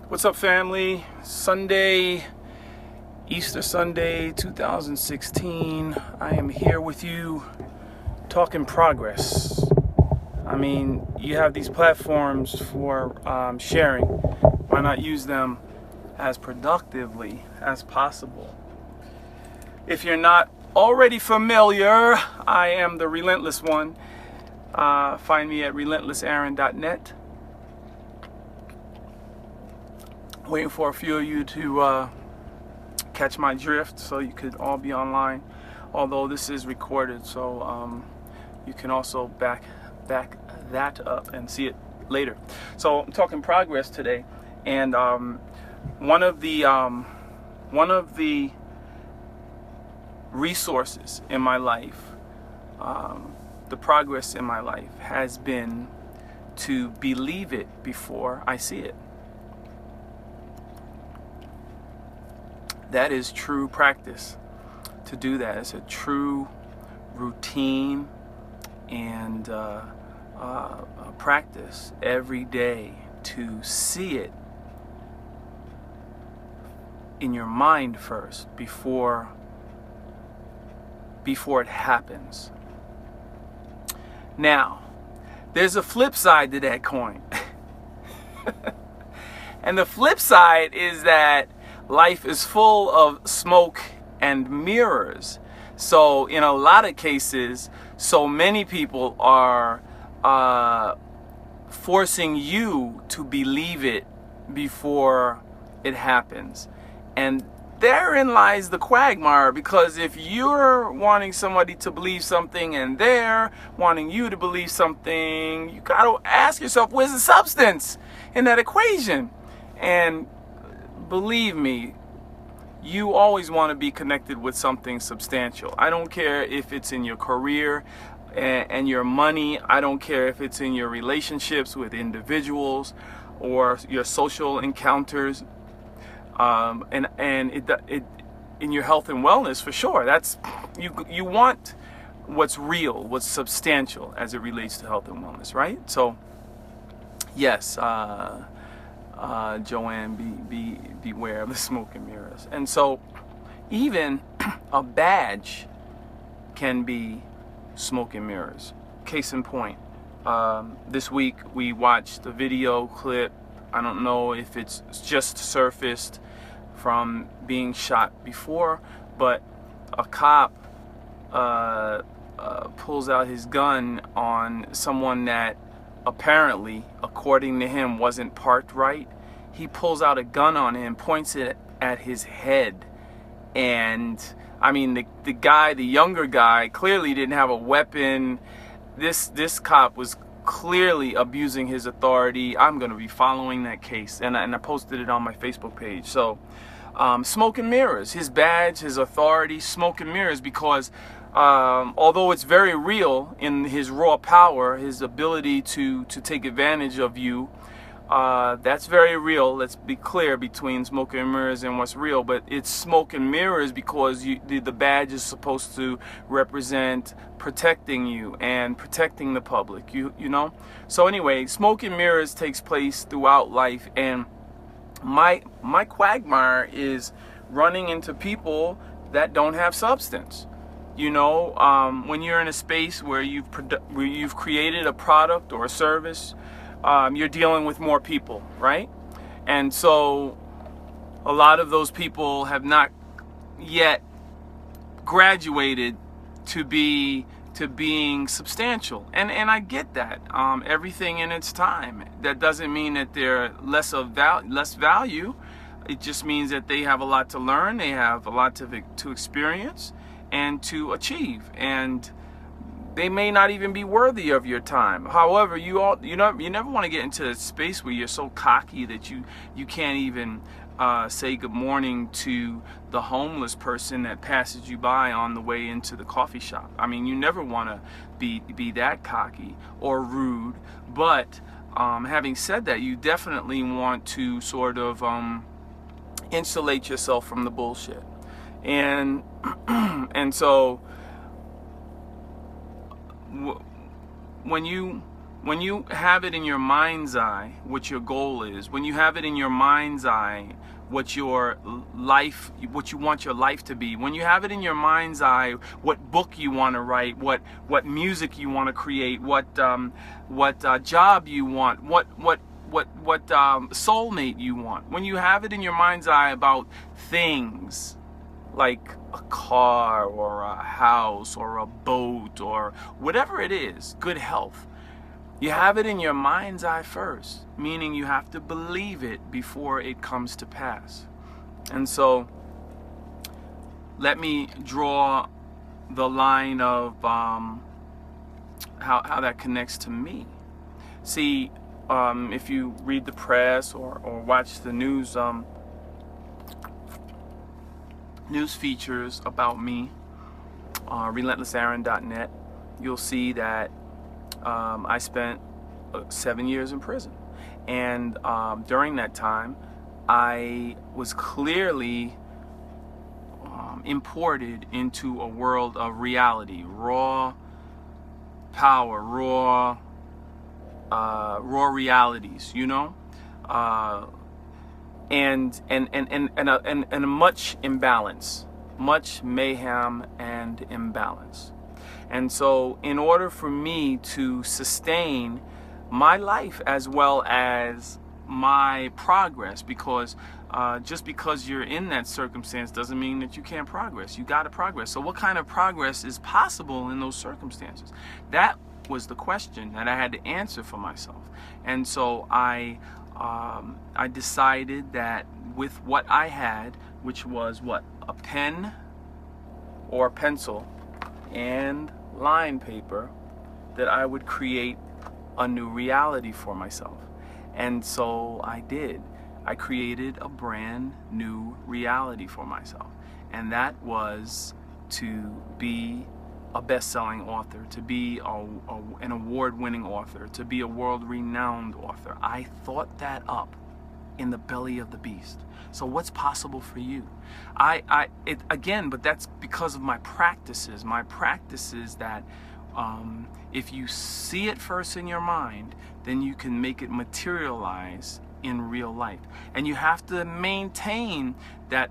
What's up, family? Sunday, Easter Sunday 2016. I am here with you talking progress. I mean, you have these platforms for sharing. Why not use them as productively as possible? If you're not already familiar, I am the Relentless One. Find me at relentless+aaron.net. Waiting for a few of you to catch my drift so you could all be online, although this is recorded, so you can also back that up and see it later. So I'm talking progress today, and one of the resources in my life, the progress in my life has been to believe it before I see it. That is true practice. To do that, it's a true routine and a practice every day to see it in your mind first before it happens. Now, there's a flip side to that coin. And the flip side is that life is full of smoke and mirrors. So in a lot of cases, so many people are forcing you to believe it before it happens. And therein lies the quagmire, because if you're wanting somebody to believe something and they're wanting you to believe something, you gotta ask yourself, where's the substance in that equation? And believe me, you always want to be connected with something substantial. I don't care if it's in your career and your money. I don't care if it's in your relationships with individuals or your social encounters, and it in your health and wellness, for sure. That's you want what's real, what's substantial as it relates to health and wellness, right? So yes, Joanne, beware of the smoke and mirrors. And so even a badge can be smoke and mirrors. Case in point, this week we watched a video clip. I don't know if it's just surfaced from being shot before, but a cop pulls out his gun on someone that apparently, according to him, wasn't parked right. He pulls out a gun on him, points it at his head, and I mean the younger guy clearly didn't have a weapon. This cop was clearly abusing his authority. I'm going to be following that case, and I posted it on my Facebook page. So smoke and mirrors, his badge, his authority, smoke and mirrors, because although it's very real in his raw power, his ability to take advantage of you, that's very real. Let's be clear between smoke and mirrors and what's real. But it's smoke and mirrors because the badge is supposed to represent protecting you and protecting the public. You know. So anyway, smoke and mirrors takes place throughout life, and my quagmire is running into people that don't have substance. You know, when you're in a space where you've created a product or a service, you're dealing with more people, right? And so a lot of those people have not yet graduated to being substantial, and I get that. Everything in its time. That doesn't mean that they're less value. It just means that they have a lot to learn. They have a lot to experience and to achieve, and they may not even be worthy of your time. However, you never want to get into a space where you're so cocky that you can't even say good morning to the homeless person that passes you by on the way into the coffee shop. I mean, you never want to be that cocky or rude. But having said that, you definitely want to sort of insulate yourself from the bullshit. And so when you when you have it in your mind's eye what your goal is, when you have it in your mind's eye what your life, what you want your life to be, when you have it in your mind's eye what book you want to write, what music you want to create, what job you want, what soulmate you want, when you have it in your mind's eye about things like a car or a house or a boat or whatever it is, good health, you have it in your mind's eye first, meaning you have to believe it before it comes to pass. And so let me draw the line of how that connects to me. See, if you read the press or watch the news features about me, relentless+aaron.net, you'll see that I spent 7 years in prison, and during that time I was clearly imported into a world of reality, raw power, raw realities, you know, and a much imbalance, much mayhem and imbalance. And so in order for me to sustain my life as well as my progress, because just because you're in that circumstance doesn't mean that you can't progress. You got to progress. So what kind of progress is possible in those circumstances? That was the question that I had to answer for myself. And so I decided that with what I had, which was what, a pen or a pencil and line paper, that I would create a new reality for myself. And so I did. I created a brand new reality for myself, and that was to be a best-selling author, to be an award-winning author, to be a world-renowned author. I thought that up in the belly of the beast. So what's possible for you? Again, but that's because of my practices. My practices that if you see it first in your mind, then you can make it materialize in real life. And you have to maintain that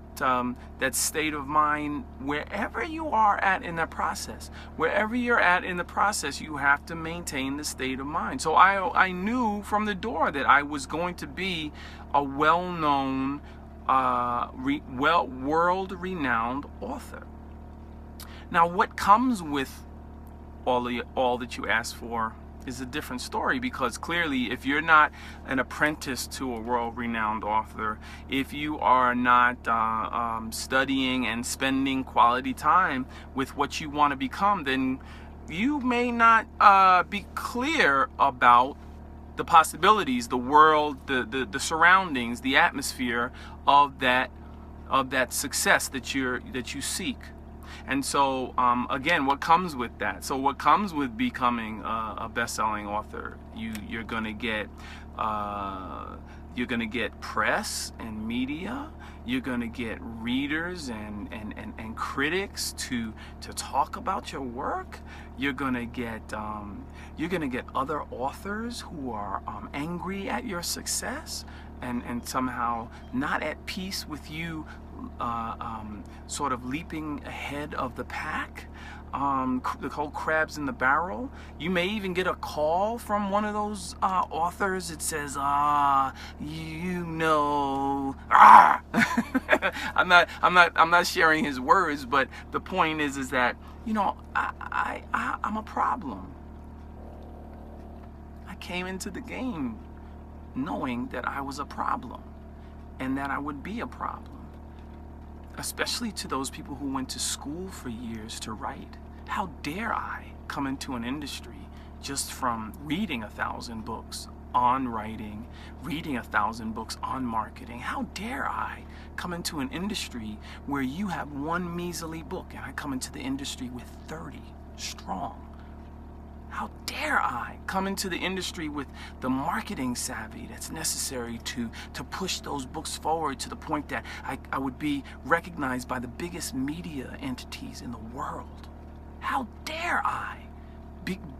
state of mind wherever you are at in that process. Wherever you're at in the process, you have to maintain the state of mind. So I knew from the door that I was going to be a well-known, world-renowned author. Now, what comes with all that you asked for is a different story, because clearly if you're not an apprentice to a world-renowned author, if you are not studying and spending quality time with what you want to become, then you may not be clear about the possibilities, the world, the surroundings, the atmosphere of that success that you seek. And so again, what comes with that? So what comes with becoming a best-selling author? You're gonna get press and media. You're gonna get readers and critics to talk about your work. You're gonna get other authors who are angry at your success and somehow not at peace with you, sort of leaping ahead of the pack. The whole crabs in the barrel. You may even get a call from one of those authors that says, you know, I'm not sharing his words, but the point is that, you know, I'm a problem. I came into the game knowing that I was a problem and that I would be a problem, especially to those people who went to school for years to write. How dare I come into an industry just from reading 1,000 books on writing, reading 1,000 books on marketing? How dare I come into an industry where you have one measly book and I come into the industry with 30 strong? How dare I come into the industry with the marketing savvy that's necessary to push those books forward to the point that I would be recognized by the biggest media entities in the world? How dare I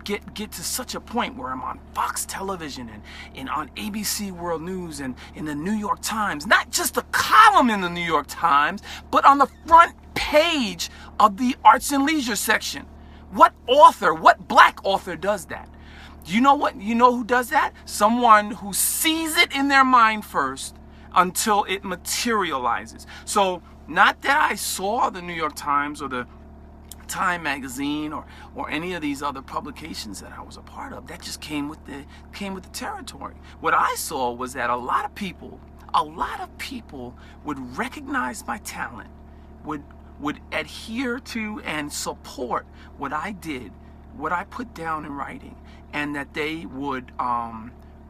get to such a point where I'm on Fox Television and on ABC World News and in the New York Times, not just a column in the New York Times, but on the front page of the arts and leisure section. What black author does that? You know who does that? Someone who sees it in their mind first until it materializes. So not that I saw the New York Times or the Time magazine or any of these other publications that I was a part of. That just came with the territory. What I saw was that a lot of people would recognize my talent, would adhere to and support what I did, what I put down in writing, and that they would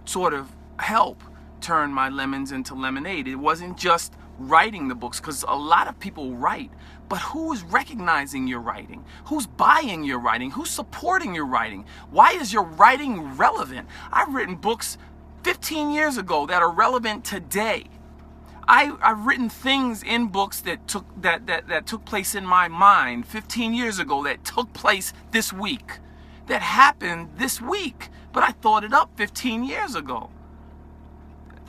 sort of help turn my lemons into lemonade. It wasn't just writing the books, because a lot of people write, but who is recognizing your writing? Who's buying your writing? Who's supporting your writing? Why is your writing relevant? I've written books 15 years ago that are relevant today. I've written things in books that took place in my mind 15 years ago that took place this week, that happened this week, but I thought it up 15 years ago.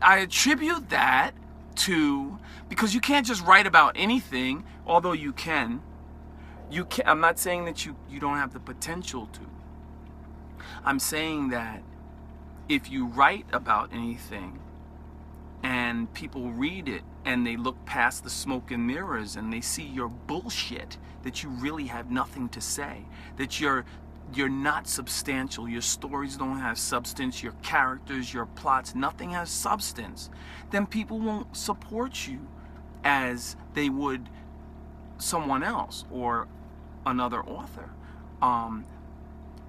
I attribute that to, because you can't just write about anything, although you can. I'm not saying that you don't have the potential to. I'm saying that if you write about anything and people read it and they look past the smoke and mirrors and they see your bullshit, that you really have nothing to say, that you're not substantial, your stories don't have substance, your characters, your plots, nothing has substance, then people won't support you as they would someone else or another author.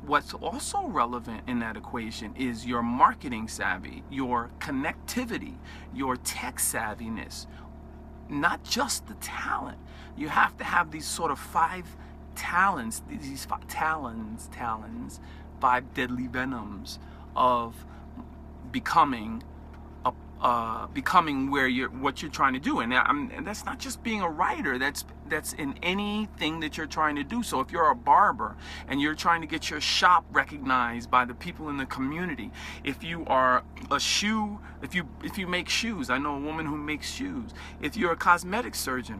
What's also relevant in that equation is your marketing savvy, your connectivity, your tech savviness, not just the talent. You have to have these sort of 5 talents, these 5 deadly venoms of becoming what you're trying to do. And that's not just being a writer, that's in anything that you're trying to do. So if you're a barber and you're trying to get your shop recognized by the people in the community, if you are a shoe, if you make shoes, I know a woman who makes shoes, if you're a cosmetic surgeon,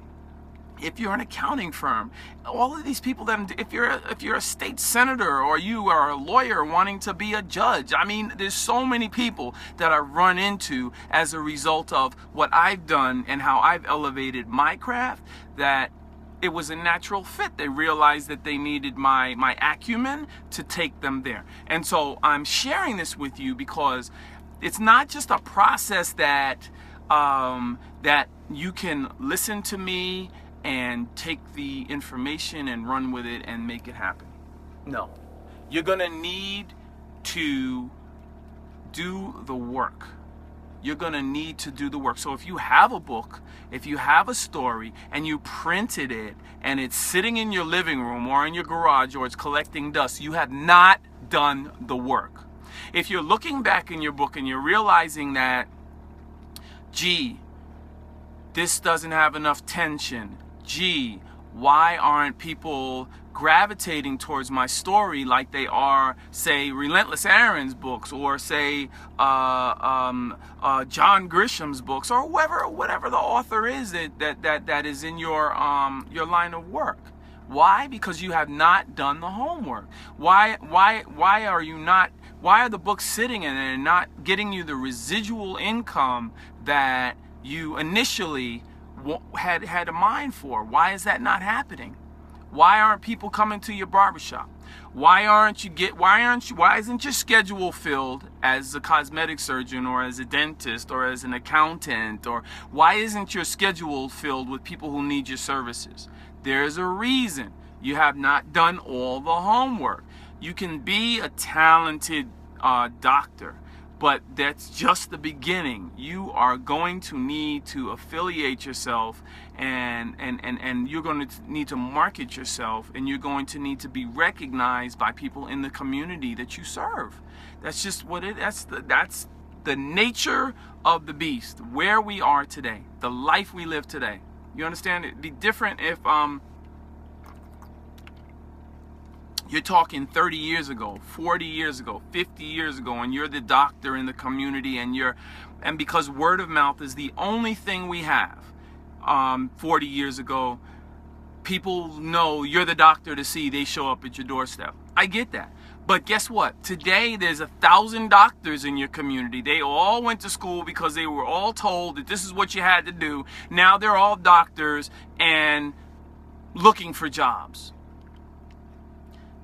if you're an accounting firm, all of these people if you're a state senator or you are a lawyer wanting to be a judge, I mean, there's so many people that I've run into as a result of what I've done and how I've elevated my craft, that it was a natural fit. They realized that they needed my acumen to take them there. And so I'm sharing this with you because it's not just a process that you can listen to me and take the information and run with it and make it happen. No. You're gonna need to do the work. You're gonna need to do the work. So if you have a book, if you have a story, and you printed it, and it's sitting in your living room or in your garage or it's collecting dust, you have not done the work. If you're looking back in your book and you're realizing that, gee, this doesn't have enough tension, gee, why aren't people gravitating towards my story like they are, say, Relentless+aaron's books, or say John Grisham's books, or whatever the author is that is in your line of work? Why? Because you have not done the homework. Why are the books sitting and not getting you the residual income that you initially had a mind for? Why is that not happening? Why aren't people coming to your barbershop? Why isn't your schedule filled as a cosmetic surgeon or as a dentist or as an accountant? Or why isn't your schedule filled with people who need your services? There's a reason. You have not done all the homework. You can be a talented doctor, but that's just the beginning. You are going to need to affiliate yourself, and you're going to need to market yourself, and you're going to need to be recognized by people in the community that you serve. That's just what that's the nature of the beast, where we are today, the life we live today. You understand? It'd be different if You're talking 30 years ago, 40 years ago, 50 years ago, and you're the doctor in the community, and because word of mouth is the only thing we have. 40 years ago, people know you're the doctor to see. They show up at your doorstep. I get that. But guess what? Today, there's 1,000 doctors in your community. They all went to school because they were all told that this is what you had to do. Now they're all doctors and looking for jobs.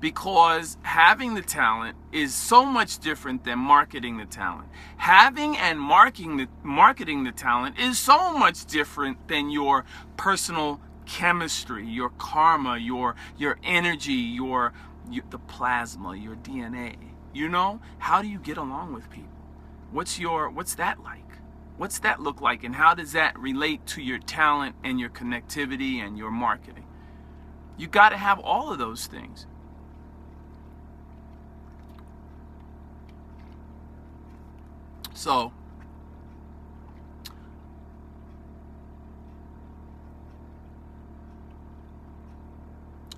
Because having the talent is so much different than marketing the talent. Having and marketing the talent is so much different than your personal chemistry, your karma, your energy, the plasma, your DNA. You know, how do you get along with people? What's that like? What's that look like, and how does that relate to your talent and your connectivity and your marketing? You got to have all of those things. So,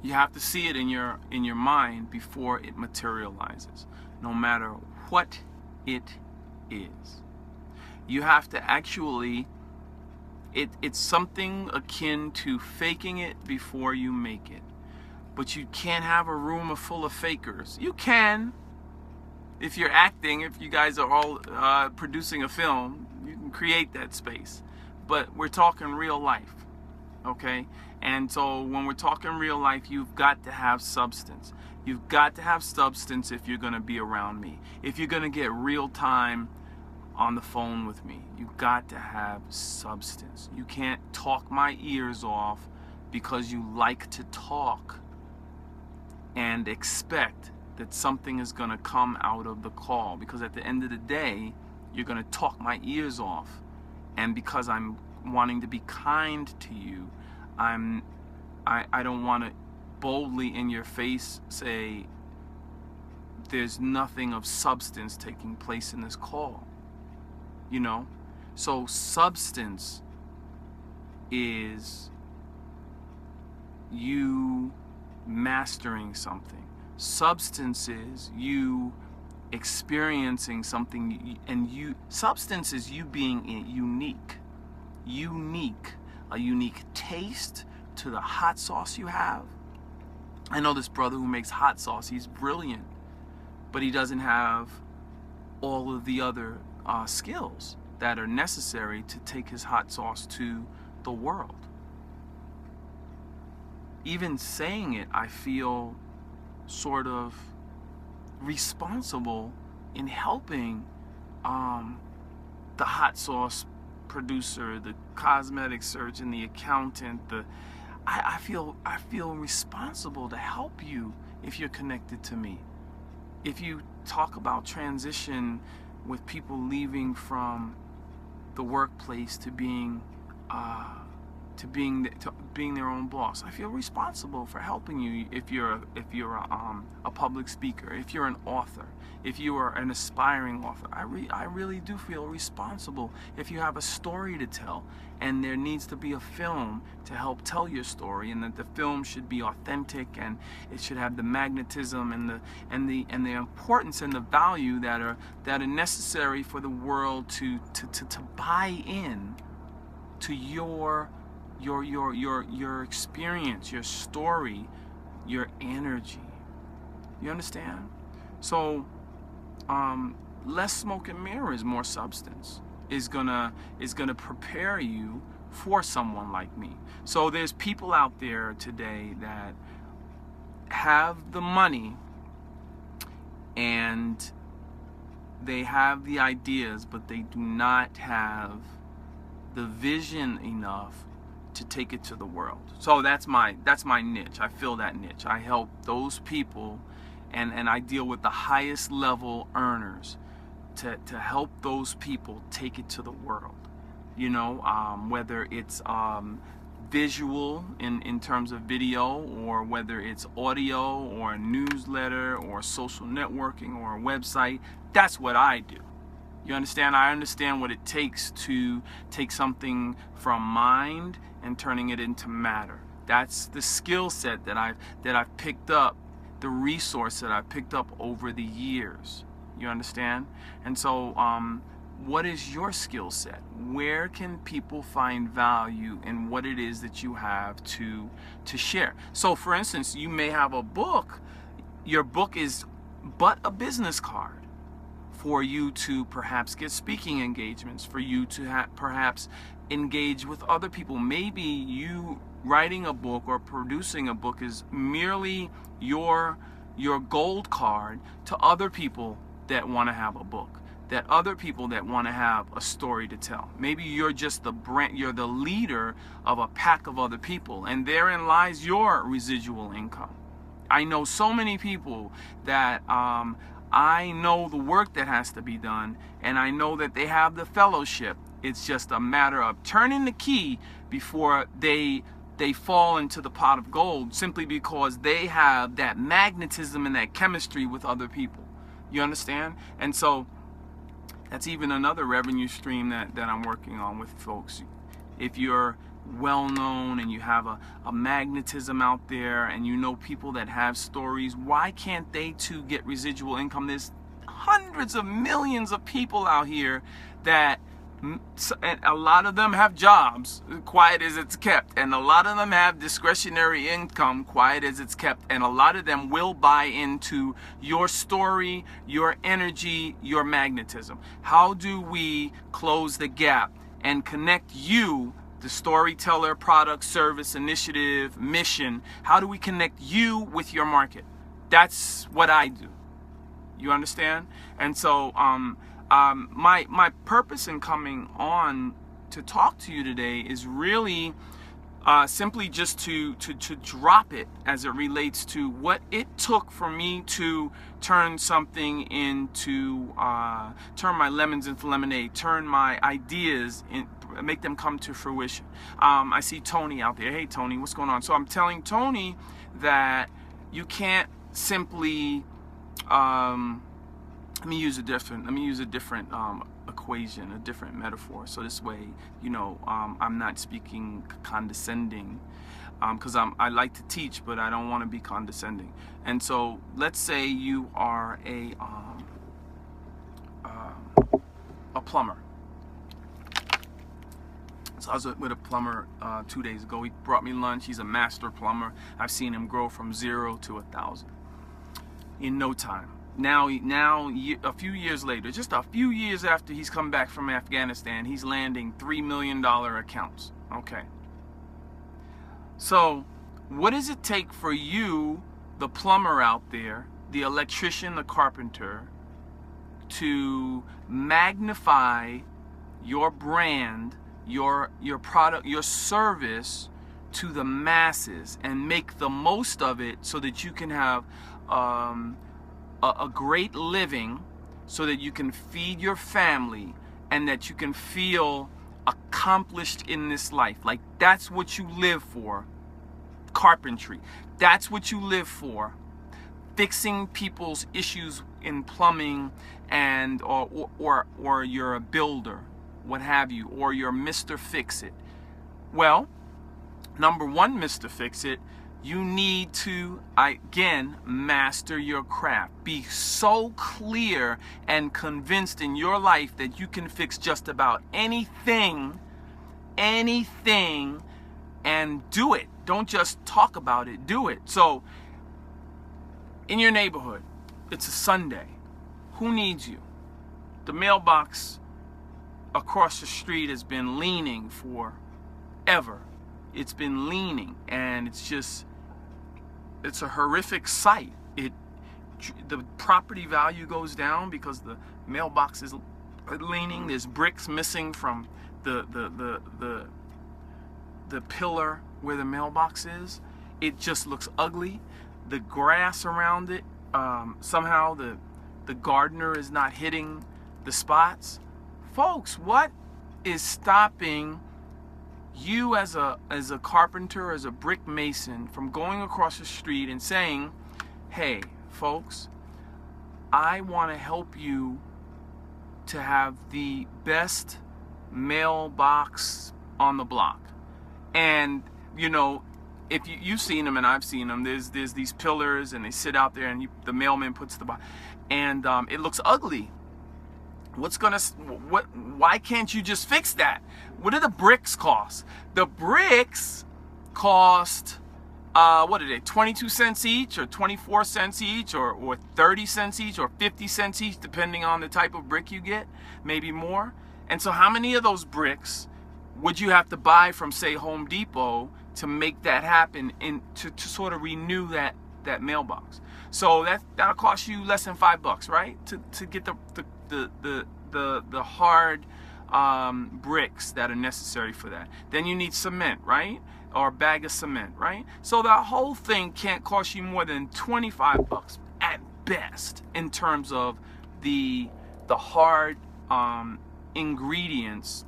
you have to see it in your mind before it materializes, no matter what it is. You have to actually, it's something akin to faking it before you make it. But you can't have a room full of fakers. You can. If you're acting, if you guys are all producing a film, you can create that space. But we're talking real life, okay? And so when we're talking real life, you've got to have substance. You've got to have substance if you're going to be around me. If you're going to get real time on the phone with me, you've got to have substance. You can't talk my ears off because you like to talk and expect that something is going to come out of the call, because at the end of the day, you're going to talk my ears off. And because I'm wanting to be kind to you, I don't want to boldly in your face say there's nothing of substance taking place in this call. You know? So substance is you mastering something. Substance is you experiencing something, and substance is you being unique, a unique taste to the hot sauce you have. I know this brother who makes hot sauce. He's brilliant, but he doesn't have all of the other skills that are necessary to take his hot sauce to the world. Even saying it, I feel sort of responsible in helping the hot sauce producer, the cosmetic surgeon, the accountant. I feel responsible to help you if you're connected to me. If you talk about transition with people leaving from the workplace to being their own boss, I feel responsible for helping you. If you're a public speaker, if you're an author, if you are an aspiring author, I really do feel responsible. If you have a story to tell and there needs to be a film to help tell your story, and that the film should be authentic and it should have the magnetism and the importance and the value that are necessary for the world to buy in to your experience, your story, your energy. You understand? So less smoke and mirrors, more substance is gonna prepare you for someone like me. So there's people out there today that have the money and they have the ideas, but they do not have the vision enough to take it to the world. So that's my niche. I fill that niche. I help those people, and I deal with the highest level earners to help those people take it to the world. You know, whether it's visual in terms of video, or whether it's audio or a newsletter or social networking or a website, that's what I do. You understand? I understand what it takes to take something from mind and turning it into matter. That's the skill set that I've picked up the resource that I picked up over the years. You understand? And so, what is your skill set? Where can people find value in what it is that you have to share? So, for instance, you may have a book. Your book is but a business card for you to perhaps get speaking engagements, for you to perhaps engage with other people. Maybe you writing a book or producing a book is merely your gold card to other people that want to have a book, that other people that want to have a story to tell. Maybe you're just the brand, you're the leader of a pack of other people, and therein lies your residual income. I know so many people that I know the work that has to be done, and I know that they have the fellowship. It's just a matter of turning the key before they fall into the pot of gold, simply because they have that magnetism and that chemistry with other people. You understand? And so that's even another revenue stream that I'm working on with folks. If you're well known and you have a magnetism out there, and you know people that have stories, why can't they too get residual income? There's hundreds of millions of people out here that, and a lot of them have jobs, quiet as it's kept, and a lot of them have discretionary income, quiet as it's kept, and a lot of them will buy into your story, your energy, your magnetism. How do we close the gap and connect you, the storyteller, product, service, initiative, mission? How do we connect you with your market? That's what I do. You understand? And so my purpose in coming on to talk to you today is really simply just to drop it as it relates to what it took for me to turn something into, turn my lemons into lemonade, turn my ideas in, make them come to fruition. I see Tony out there. Hey Tony, what's going on? So I'm telling Tony that you can't simply let me use a different equation, a different metaphor, so this way, you know, I'm not speaking condescending, because I like to teach, but I don't want to be condescending. And so let's say you are a plumber. So I was with a plumber 2 days ago. He brought me lunch. He's a master plumber. I've seen him grow from 0 to 1,000 in no time. Now, a few years later, just a few years after he's come back from Afghanistan, he's landing $3 million accounts. Okay. So, what does it take for you, the plumber out there, the electrician, the carpenter, to magnify your brand, your product, your service to the masses, and make the most of it so that you can have a great living, so that you can feed your family and that you can feel accomplished in this life? Like, that's what you live for. Carpentry, that's what you live for. Fixing people's issues in plumbing, and or you're a builder, what have you, or you're Mr. Fix-It. Well, number one, Mr. Fix-It, you need to, again, master your craft. Be so clear and convinced in your life that you can fix just about anything, and do it. Don't just talk about it, do it. So, in your neighborhood, it's a Sunday. Who needs you? The mailbox across the street has been leaning forever. It's been leaning, and it's a horrific sight. The property value goes down because the mailbox is leaning. There's bricks missing from the pillar where the mailbox is. It just looks ugly. The grass around it, somehow the gardener is not hitting the spots. Folks, what is stopping you as a carpenter, as a brick mason, from going across the street and saying, hey folks, I want to help you to have the best mailbox on the block? And you know, if you've seen them and I've seen them, there's these pillars and they sit out there and the mailman puts the box, and it looks ugly. Why can't you just fix that? What do the bricks cost? The bricks cost, what are they, 22 cents each, or 24 cents each, or 30 cents each, or 50 cents each, depending on the type of brick you get, maybe more. And so how many of those bricks would you have to buy from, say, Home Depot to make that happen, to sort of renew that mailbox? So that'll cost you less than $5, right? To get the hard bricks that are necessary for that. Then you need cement, right? Or a bag of cement, right? So the whole thing can't cost you more than $25 at best in terms of the hard ingredients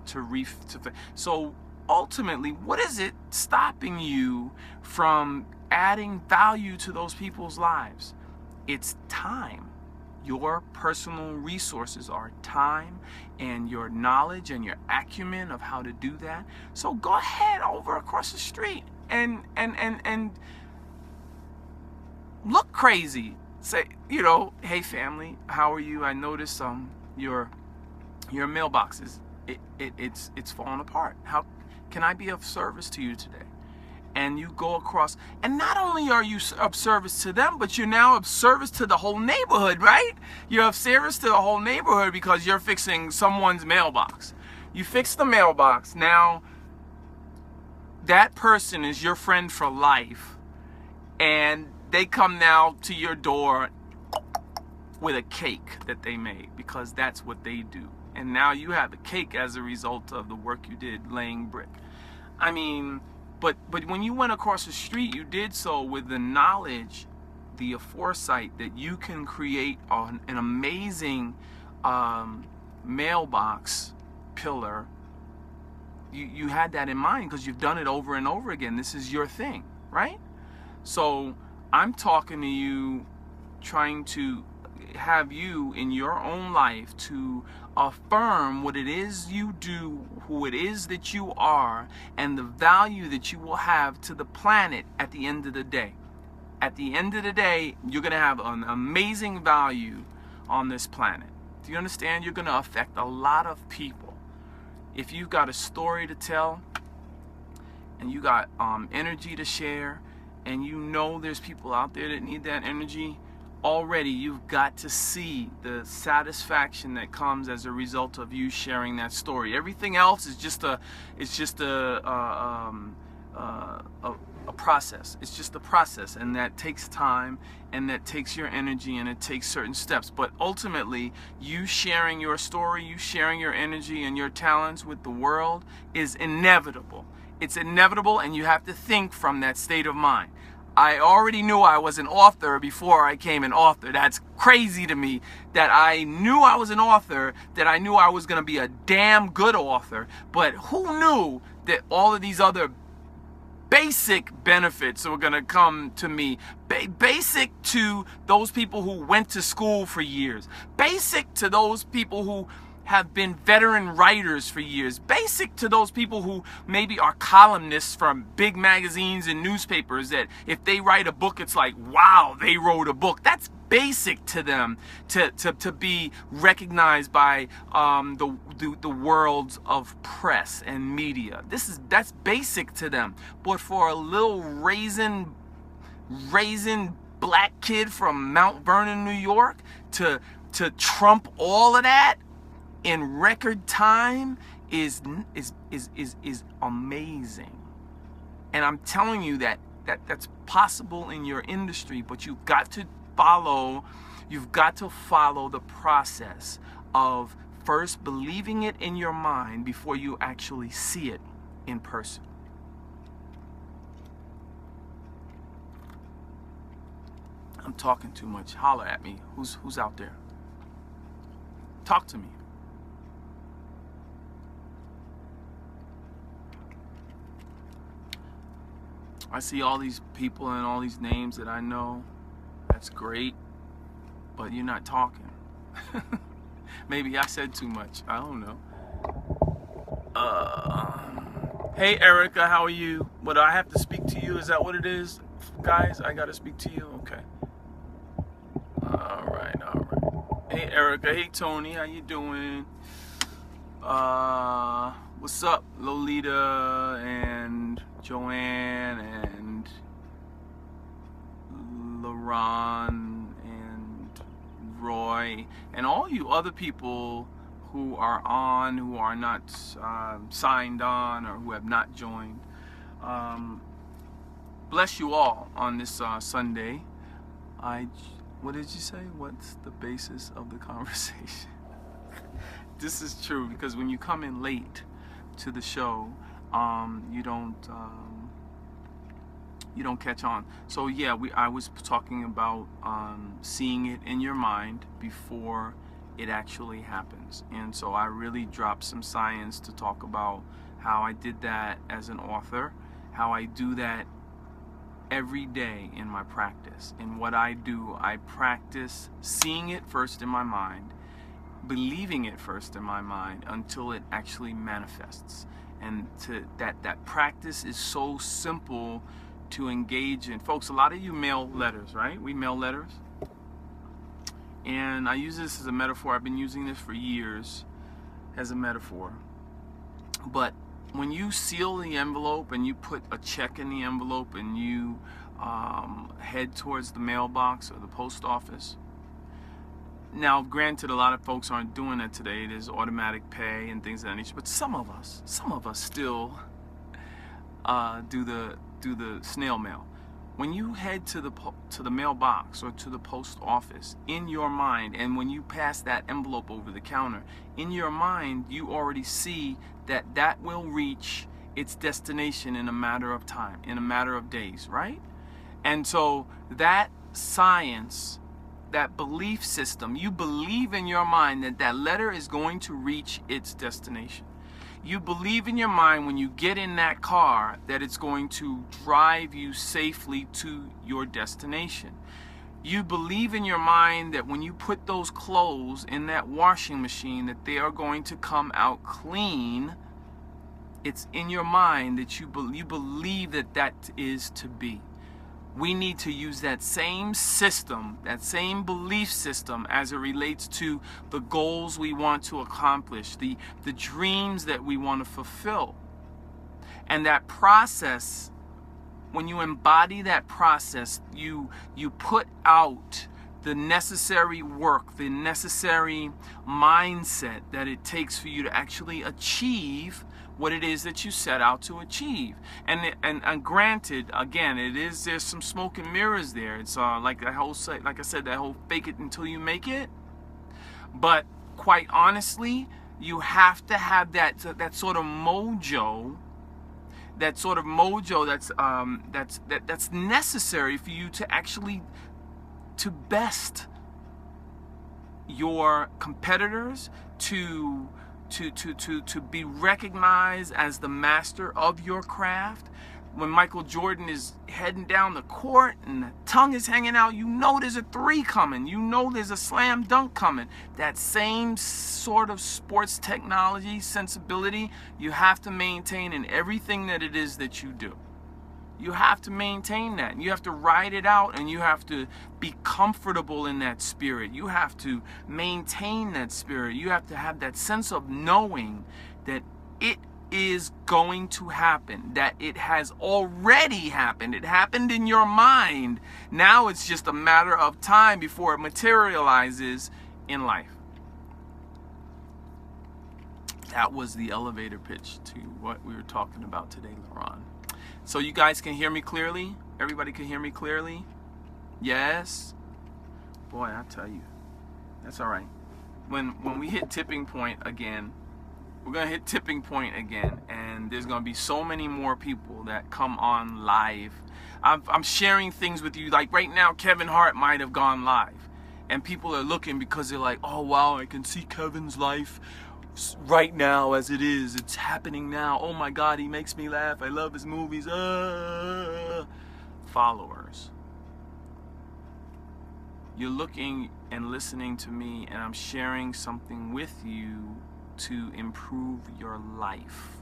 so ultimately, what is it stopping you from adding value to those people's lives? It's time. Your personal resources are time and your knowledge and your acumen of how to do that. So go ahead over across the street and look crazy. Say, hey family, how are you? I noticed your mailbox it's falling apart. How can I be of service to you today? And you go across, and not only are you of service to them, but you're now of service to the whole neighborhood, right? You're of service to the whole neighborhood because you're fixing someone's mailbox. You fix the mailbox. Now, that person is your friend for life, and they come now to your door with a cake that they made, because that's what they do. And now you have a cake as a result of the work you did laying brick. I mean, but when you went across the street, you did so with the knowledge, the foresight that you can create an amazing mailbox pillar. You had that in mind because you've done it over and over again. This is your thing, right? So I'm talking to you, trying to have you in your own life to affirm what it is you do, who it is that you are, and the value that you will have to the planet at the end of the day. At the end of the day, you're going to have an amazing value on this planet. Do you understand? You're going to affect a lot of people. If you've got a story to tell, and you got energy to share, and you know there's people out there that need that energy, already you've got to see the satisfaction that comes as a result of you sharing that story. Everything else is just a process. It's just a process, and that takes time, and that takes your energy, and it takes certain steps. But ultimately, you sharing your story, you sharing your energy and your talents with the world is inevitable. It's inevitable, and you have to think from that state of mind. I already knew I was an author before I became an author. That's crazy to me that I knew I was an author, that I knew I was going to be a damn good author. But who knew that all of these other basic benefits were going to come to me? Basic to those people who went to school for years. Basic to those people who have been veteran writers for years. Basic to those people who maybe are columnists from big magazines and newspapers, that if they write a book, it's like, wow, they wrote a book. That's basic to them to be recognized by the worlds of press and media. That's basic to them. But for a little raisin black kid from Mount Vernon, New York, to trump all of that in record time is amazing. And I'm telling you that's possible in your industry, but you've got to follow the process of first believing it in your mind before you actually see it in person. I'm talking too much. Holler at me. Who's out there? Talk to me. I see all these people and all these names that I know. That's great, but you're not talking. Maybe I said too much. I don't know. Hey Erica, how are you? What, I have to speak to you? Is that what it is? Guys, I gotta speak to you? Okay. Alright, alright. Hey Erica, hey Tony, how you doing? What's up, Lolita and Joanne and LaRon and Roy and all you other people who are on, who are not signed on, or who have not joined. Bless you all on this Sunday. What did you say? What's the basis of the conversation? This is true, because when you come in late to the show, you don't catch on. So yeah, I was talking about seeing it in your mind before it actually happens. And so I really dropped some science to talk about how I did that as an author, how I do that every day in my practice. And what I do, I practice seeing it first in my mind, believing it first in my mind, until it actually manifests. And that practice is so simple to engage in. Folks, a lot of you mail letters, right? We mail letters. And I use this as a metaphor. I've been using this for years as a metaphor. But when you seal the envelope and you put a check in the envelope and you head towards the mailbox or the post office, now granted, a lot of folks aren't doing that today. There's automatic pay and things of that nature. But some of us still do the snail mail. When you head to the mailbox or to the post office, in your mind, and when you pass that envelope over the counter, in your mind, you already see that will reach its destination in a matter of time, in a matter of days, right? And so that science, that belief system, you believe in your mind that letter is going to reach its destination. You believe in your mind when you get in that car that it's going to drive you safely to your destination. You believe in your mind that when you put those clothes in that washing machine that they are going to come out clean. It's in your mind that you believe that is to be. We need to use that same system, that same belief system, as it relates to the goals we want to accomplish, the dreams that we want to fulfill. And that process, when you embody that process, you put out the necessary work, the necessary mindset that it takes for you to actually achieve what it is that you set out to achieve. And granted, again, there's some smoke and mirrors there. It's like I said, that whole fake it until you make it. But quite honestly, you have to have that sort of mojo, that's necessary for you to actually to best your competitors, to be recognized as the master of your craft. When Michael Jordan is heading down the court and the tongue is hanging out, you know there's a three coming. You know there's a slam dunk coming. That same sort of sports technology sensibility you have to maintain in everything that it is that you do. You have to maintain that. You have to ride it out, and you have to be comfortable in that spirit. You have to maintain that spirit. You have to have that sense of knowing that it is going to happen, that it has already happened. It happened in your mind. Now it's just a matter of time before it materializes in life. That was the elevator pitch to what we were talking about today, LaRon. So you guys can hear me clearly? Everybody can hear me clearly? Yes? Boy, I tell you, that's all right. When we hit tipping point again, we're going to hit tipping point again, and there's going to be so many more people that come on live. I'm sharing things with you. Like right now, Kevin Hart might have gone live, and people are looking because they're like, oh, wow, I can see Kevin's life right now as it is. It's happening now. Oh my God, he makes me laugh. I love his movies. Followers, you're looking and listening to me, and I'm sharing something with you to improve your life.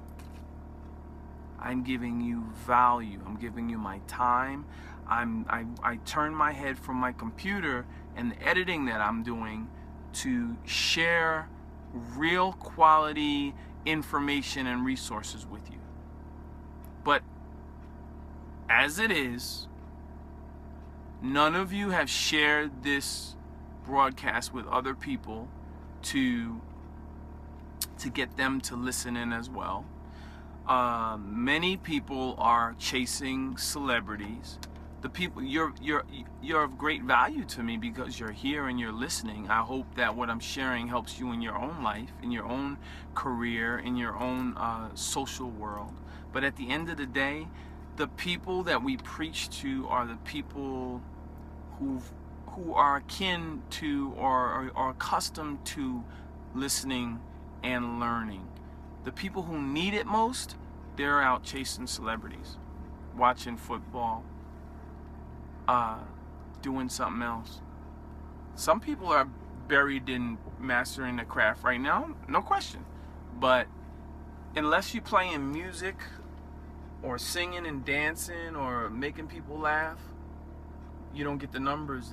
I'm giving you value. I'm giving you my time. I turn my head from my computer and the editing that I'm doing to share real quality information and resources with you. But as it is, none of you have shared this broadcast with other people to get them to listen in as well. Many people are chasing celebrities. The people, you're of great value to me because you're here and you're listening. I hope that what I'm sharing helps you in your own life, in your own career, in your own social world. But at the end of the day, the people that we preach to are the people who are akin to or are accustomed to listening and learning. The people who need it most, they're out chasing celebrities, watching football, doing something else. Some people are buried in mastering the craft right now, no question. But unless you're playing music or singing and dancing or making people laugh, you don't get the numbers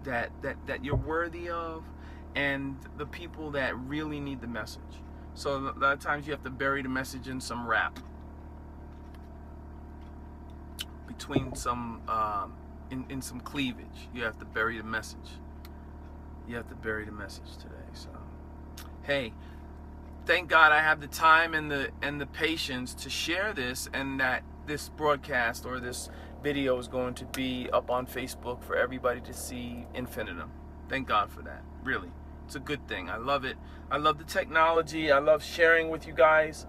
that you're worthy of, and the people that really need the message. So a lot of times you have to bury the message in some rap, between some in some cleavage. You have to bury the message. You have to bury the message today. So hey, thank God I have the time and the patience to share this, and that this broadcast or this video is going to be up on Facebook for everybody to see infinitum. Thank God for that. Really, it's a good thing. I love it. I love the technology. I love sharing with you guys.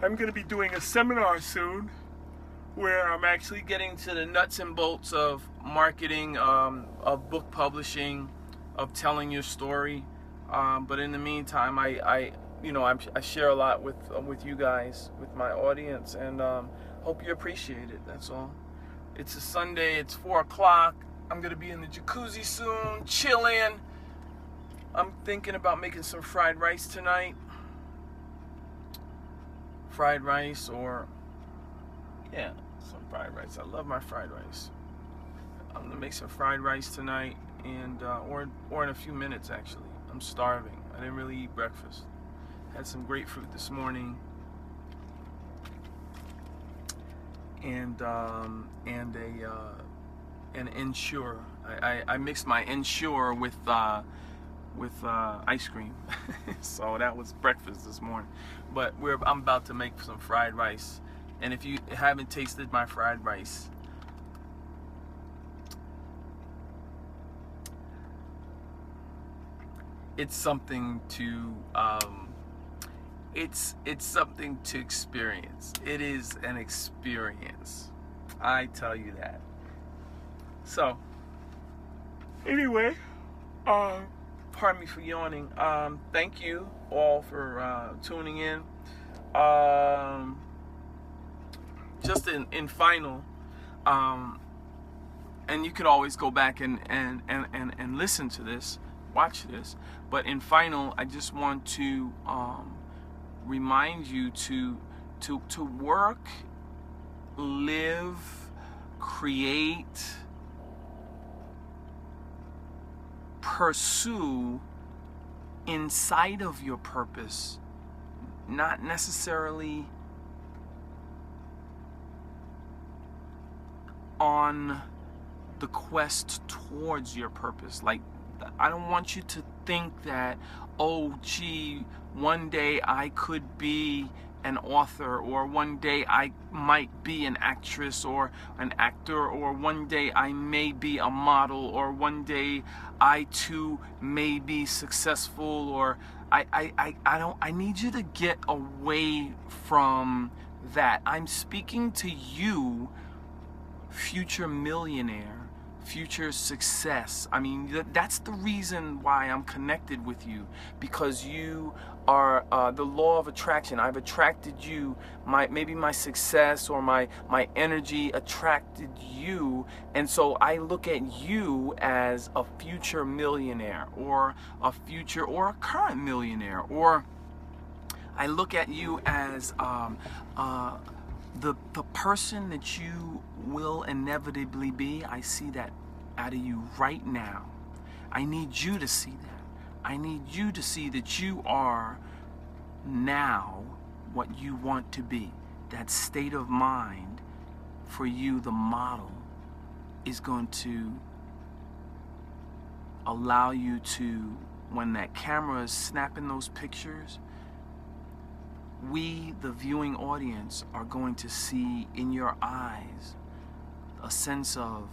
I'm going to be doing a seminar soon where I'm actually getting to the nuts and bolts of marketing, of book publishing, of telling your story. But in the meantime, I share a lot with you guys, with my audience, and hope you appreciate it. That's all. It's a Sunday. It's 4 o'clock. I'm gonna be in the jacuzzi soon, chilling. I'm thinking about making some fried rice tonight. Fried rice, or yeah, some fried rice. I love my fried rice. I'm gonna make some fried rice tonight, and or in a few minutes actually. I'm starving. I didn't really eat breakfast. Had some grapefruit this morning, and an Ensure. I mixed my Ensure with ice cream, so that was breakfast this morning. But I'm about to make some fried rice, and if you haven't tasted my fried rice, it's something to it's something to experience. It is an experience, I tell you that. So anyway, pardon me for yawning. Thank you all for tuning in. Just in final, and you could always go back and listen to this, watch this, but in final, I just want to remind you to work, live, create, pursue inside of your purpose, not necessarily on the quest towards your purpose. Like, I don't want you to think that, oh gee, one day I could be an author, or one day I might be an actress or an actor, or one day I may be a model, or one day I too may be successful, or I need you to get away from that. I'm speaking to you, future millionaire, future success. I mean, that's the reason why I'm connected with you, because you are the law of attraction. I've attracted you. Maybe my success or my energy attracted you, and so I look at you as a future millionaire, or a future or a current millionaire, or I look at you as the person that you will inevitably be. I see that out of you right now. I need you to see that. I need you to see that you are now what you want to be. That state of mind for you, the model, is going to allow you to, when that camera is snapping those pictures, we, the viewing audience, are going to see in your eyes a sense of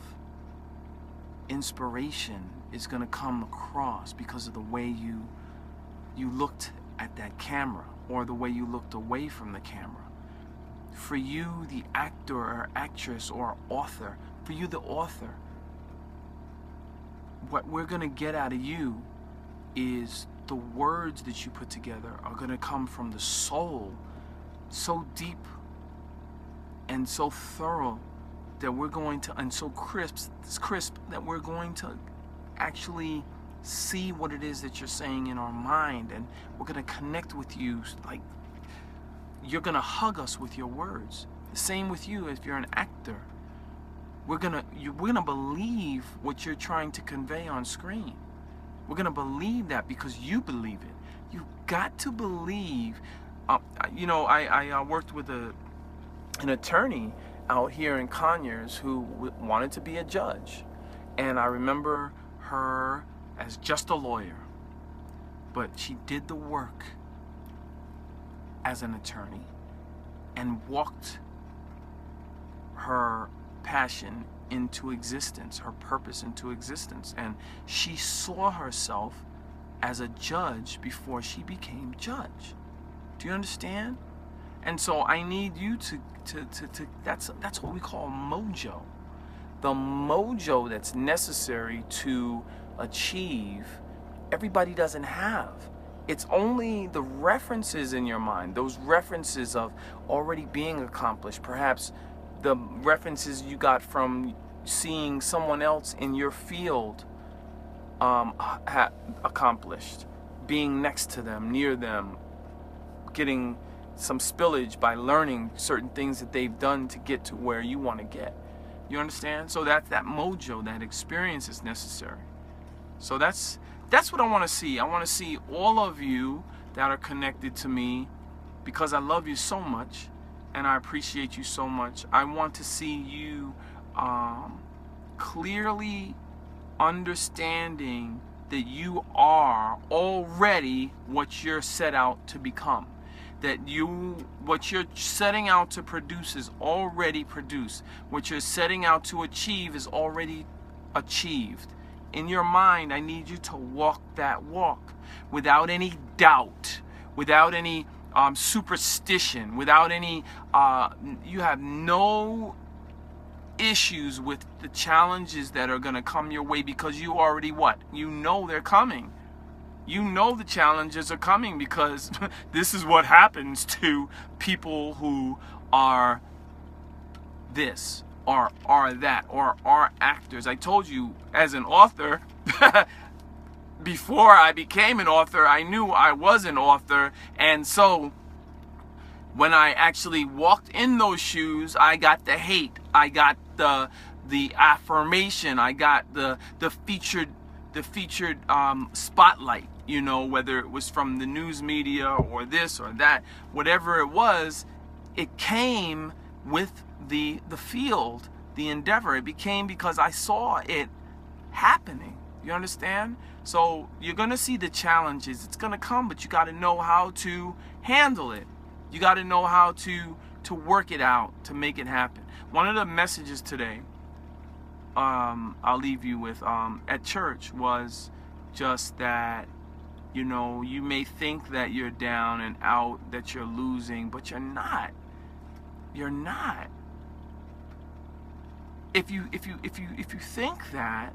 inspiration is going to come across because of the way you looked at that camera, or the way you looked away from the camera. For you, the actor or actress or author, for you, the author, what we're going to get out of you is the words that you put together are going to come from the soul, so deep and so thorough that we're going to, and so crisp that we're going to actually see what it is that you're saying in our mind, and we're going to connect with you. Like, you're going to hug us with your words. The same with you if you're an actor. We're going to believe what you're trying to convey on screen. We're going to believe that because you believe it. You've got to believe. I worked with an attorney out here in Conyers who wanted to be a judge. And I remember her as just a lawyer. But she did the work as an attorney and walked her passion into existence, her purpose into existence. And she saw herself as a judge before she became judge. Do you understand? And so I need you to that's what we call mojo. The mojo that's necessary to achieve, everybody doesn't have. It's only the references in your mind, those references of already being accomplished, perhaps the references you got from seeing someone else in your field accomplished, being next to them, near them, getting some spillage by learning certain things that they've done to get to where you want to get. You understand? So that's that mojo, that experience is necessary. So that's what I want to see. I want to see all of you that are connected to me because I love you so much and I appreciate you so much. I want to see you clearly understanding that you are already what you're set out to become. That what you're setting out to produce is already produced. What you're setting out to achieve is already achieved. In your mind, I need you to walk that walk without any doubt, without any superstition, without any, you have no issues with the challenges that are going to come your way because you already what? You know they're coming. You know the challenges are coming because this is what happens to people who are this or are that or are actors. I told you, as an author, before I became an author, I knew I was an author. And so when I actually walked in those shoes, I got the hate. I got the affirmation. I got the featured spotlight. You know, whether it was from the news media or this or that, whatever it was, it came with the field, the endeavor. It became because I saw it happening. You understand? So you're going to see the challenges. It's going to come, but you got to know how to handle it. You got to know how to work it out, to make it happen. One of the messages today, I'll leave you with, at church was just that, you know, you may think that you're down and out, that you're losing, but you're not. You're not. If you think that,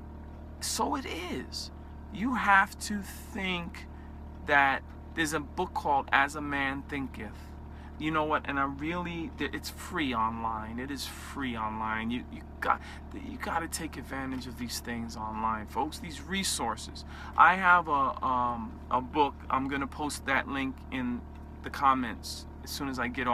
so it is. You have to think that there's a book called As a Man Thinketh. You know what? And it's free online. It is free online. You got to take advantage of these things online, folks. These resources. I have a book. I'm gonna post that link in the comments as soon as I get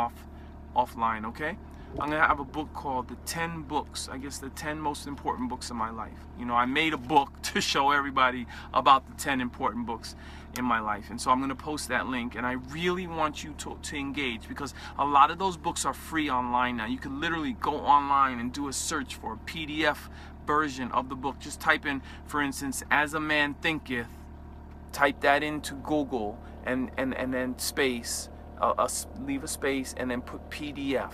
offline, okay? I'm gonna have a book called The 10 Books, I guess the 10 most important books in my life. You know, I made a book to show everybody about the 10 important books in my life. And so I'm gonna post that link, and I really want you to engage, because a lot of those books are free online now. You can literally go online and do a search for a PDF version of the book. Just type in, for instance, As a Man Thinketh, type that into Google, and then space, leave a space, and then put PDF.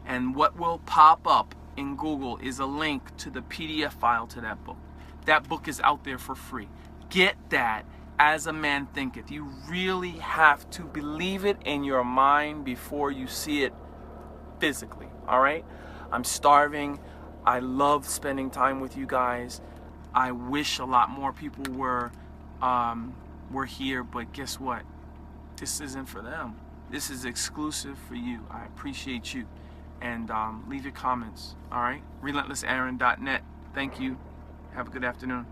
And what will pop up in Google is a link to the PDF file to that book. That book is out there for free. Get that, As a Man Thinketh. You really have to believe it in your mind before you see it physically, all right? I'm starving. I love spending time with you guys. I wish a lot more people were here, but guess what? This isn't for them. This is exclusive for you. I appreciate you. And leave your comments, all right? relentless+aaron.net. Thank you. Have a good afternoon.